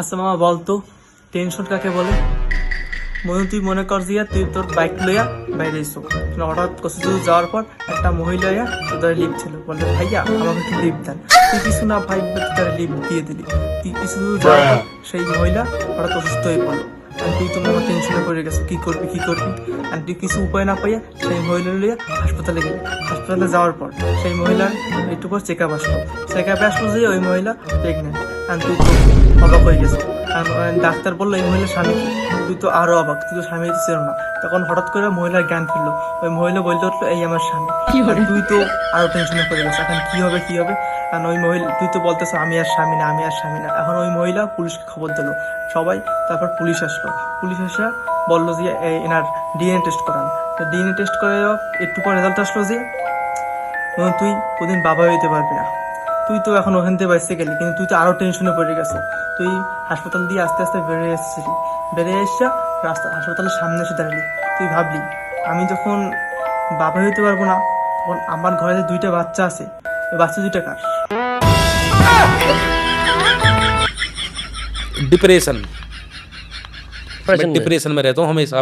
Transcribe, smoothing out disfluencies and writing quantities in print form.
আচ্ছা মামা বলতো টেনশন কাকে বলে? তুই মনে কর যে তুই তোর বাইক লইয়া বাইরে এসো, হঠাৎ কিছু দূর যাওয়ার পর একটা মহিলা তোদের লিফট ছিল, বললে ভাইয়া আমাকে একটু লিফট দেন। তুই কিছু না ভাই তার লিফট দিয়ে দিলি। তুই কিছু দূর যাওয়ার পর সেই মহিলা হঠাৎ অসুস্থ হয়ে পড়লো। আর তুই তো মামা টেনশনে পড়ে গেছো, কি করবি কি করবি। আর তুই কিছু উপায় না পাইয়া সেই মহিলা লইয়া হাসপাতালে গেলি। হাসপাতালে যাওয়ার পর সেই মহিলার একটু পর চেক আপ আসলো। চেক আপে আসলো যে ওই মহিলা প্রেগনেন্ট। আর তুই তো অবাক হয়ে গেছো। ডাক্তার বললো এই মহিলার স্বামী কি? তুই তো আরো অবাক, তুই তো স্বামী ছিল না। তখন হঠাৎ করে মহিলার জ্ঞান ফিরলো, ওই মহিলা বলতে উঠলো এই আমার স্বামী। আর তুই তো আরো টেনশনে পড়ে গেছো, এখন কি হবে কি হবে। কারণ ওই মহিলা, তুই তো বলতেছো আমি আর স্বামী না আমি আর স্বামী না। এখন ওই মহিলা পুলিশকে খবর দিল সবাই। তারপর পুলিশ আসলো, পুলিশ এসে বললো যে এনার ডিএনএ টেস্ট করান। ডিএনএ টেস্ট করে একটু পর রেজাল্ট আসলো যে তুই কোনদিন বাবা হইতে পারবি না। তুই তো এখন ওখান থেকে বাইসে গেলি, কিন্তু তুই তো আরো টেনশনে পড়ে গেছো। তুই হাসপাতাল দিয়ে আস্তে আস্তে বেরিয়ে এসেছিলি, বেরিয়ে এসে রাস্তা হাসপাতালের সামনে এসে দাঁড়ালি। তুই ভাবলি আমি যখন বাবা হইতে পারবো না, তখন আমার ঘরে যে দুইটা বাচ্চা আছে, ওই বাচ্চা দুইটা কার? डिप्रेशन। मैं डिप्रेशन में रहता हूँ हमेशा।